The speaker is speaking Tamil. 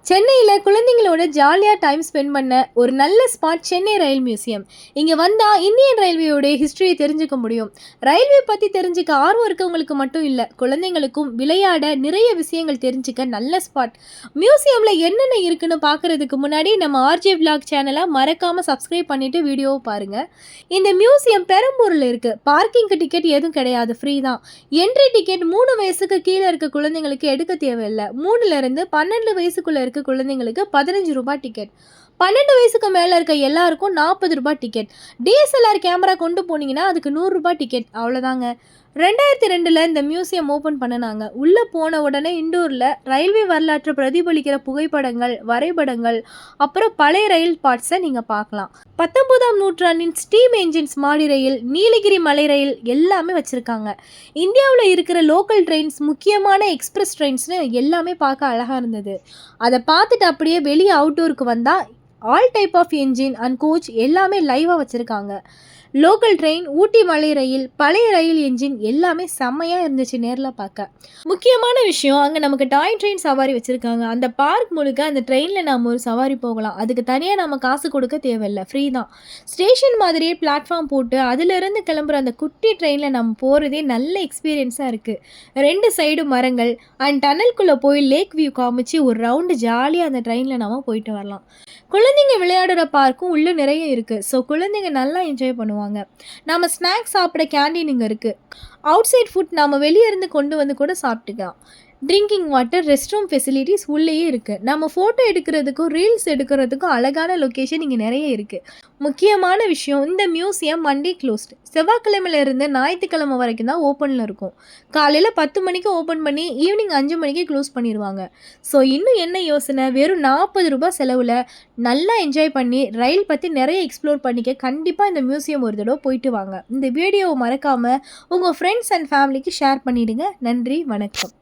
சென்னையில் குழந்தைங்களோட ஜாலியாக டைம் ஸ்பெண்ட் பண்ண ஒரு நல்ல ஸ்பாட் சென்னை ரயில் மியூசியம். இங்கே வந்தால் இந்தியன் ரயில்வேயோட ஹிஸ்ட்ரியை தெரிஞ்சுக்க முடியும். ரயில்வே பற்றி தெரிஞ்சுக்க ஆர்வம் இருக்கவங்களுக்கு மட்டும் இல்லை, குழந்தைங்களுக்கும் விளையாட நிறைய விஷயங்கள் தெரிஞ்சுக்க நல்ல ஸ்பாட். மியூசியமில் என்னென்ன இருக்குன்னு பார்க்குறதுக்கு முன்னாடி நம்ம ஆர்ஜே விளாக் சேனலை மறக்காமல் சப்ஸ்கிரைப் பண்ணிவிட்டு வீடியோவை பாருங்கள். இந்த மியூசியம் பெரம்பூரில் இருக்குது. பார்க்கிங்க்கு டிக்கெட் எதுவும் கிடையாது, ஃப்ரீ தான். என்ட்ரி டிக்கெட் 3 வயசுக்கு கீழே இருக்க குழந்தைங்களுக்கு எடுக்க தேவையில்லை. 3லேருந்து 12 வயசுக்குள்ளே இருக்க குழந்தைங்களுக்கு 15 ரூபாய் டிக்கெட். 12 வயசுக்கு மேலே இருக்க எல்லாருக்கும் 40 ரூபாய் டிக்கெட். டிஎஸ்எல்ஆர் கேமரா கொண்டு போனீங்கன்னா அதுக்கு 100 ரூபாய் டிக்கெட். அவ்வளோதாங்க. 2002 இந்த மியூசியம் ஓப்பன் பண்ணினாங்க. உள்ளே போன உடனே இண்டோரில் ரயில்வே வரலாற்றை பிரதிபலிக்கிற புகைப்படங்கள், வரைபடங்கள், அப்புறம் பழைய ரயில் பார்ட்ஸை நீங்கள் பார்க்கலாம். 19ஆம் நூற்றாண்டின் ஸ்டீம் என்ஜின்ஸ், மாடி ரயில், நீலகிரி மலை ரயில் எல்லாமே வச்சுருக்காங்க. இந்தியாவில் இருக்கிற லோக்கல் ட்ரெயின்ஸ், முக்கியமான எக்ஸ்பிரஸ் ட்ரெயின்ஸ்னு எல்லாமே பார்க்க அழகாக இருந்தது. அதை பார்த்துட்டு அப்படியே வெளியே அவுட்டோருக்கு வந்தால் all type of engine and coach எல்லாமே லைவாக வச்சுருக்காங்க. லோக்கல் ட்ரெயின், ஊட்டி மலை ரயில், பழைய ரயில் என்ஜின் எல்லாமே செம்மையாக இருந்துச்சு நேரில் பார்க்க. முக்கியமான விஷயம், அங்கே நமக்கு டாய் ட்ரெயின் சவாரி வச்சுருக்காங்க. அந்த பார்க் முழுக்க அந்த ட்ரெயினில் நம்ம ஒரு சவாரி போகலாம். அதுக்கு தனியாக நம்ம காசு கொடுக்க தேவையில்லை, ஃப்ரீ தான். ஸ்டேஷன் மாதிரியே பிளாட்ஃபார்ம் போட்டு அதிலிருந்து கிளம்புற அந்த குட்டி ட்ரெயினில் நம்ம போகிறதே நல்ல எக்ஸ்பீரியன்ஸாக இருக்குது. 2 சைடு மரங்கள் அண்ட் டனல்குள்ளே போய் லேக் வியூ காமிச்சு ஒரு ரவுண்டு ஜாலியாக அந்த ட்ரெயினில் நம்ம போயிட்டு வரலாம். குழந்தைங்க விளையாடுற பார்க்கும் உள்ளே நிறைய இருக்குது. ஸோ குழந்தைங்க நல்லா என்ஜாய் பண்ணுவாங்க. நம்ம ஸ்நாக்ஸ் சாப்பிட கேண்டீன் இங்கே இருக்குது. அவுட் சைட் ஃபுட் நம்ம வெளியே இருந்து கொண்டு வந்து கூட சாப்பிட்டுக்கலாம். Drinking water, rest room facilities உள்ளேயே இருக்குது. நம்ம ஃபோட்டோ எடுக்கிறதுக்கும் ரீல்ஸ் எடுக்கிறதுக்கும் அழகான லொக்கேஷன் இங்கே நிறைய இருக்குது. முக்கியமான விஷயம், இந்த மியூசியம் மண்டே க்ளோஸ்டு. செவ்வாய்க்கிழமையிலேருந்து ஞாயிற்றுக்கிழமை வரைக்கும் தான் ஓப்பனில் இருக்கும். காலையில் 10 மணிக்கு ஓப்பன் பண்ணி ஈவினிங் 5 மணிக்கு க்ளோஸ் பண்ணிடுவாங்க. ஸோ இன்னும் என்ன யோசனை, வெறும் 40 ரூபாய் செலவில் நல்லா என்ஜாய் பண்ணி ரயில் பற்றி நிறைய எக்ஸ்ப்ளோர் பண்ணிக்க கண்டிப்பாக இந்த மியூசியம் ஒரு தடவை போயிட்டு வாங்க. இந்த வீடியோவை மறக்காமல் உங்கள் ஃப்ரெண்ட்ஸ் அண்ட் ஃபேமிலிக்கு ஷேர் பண்ணிவிடுங்க. நன்றி, வணக்கம்.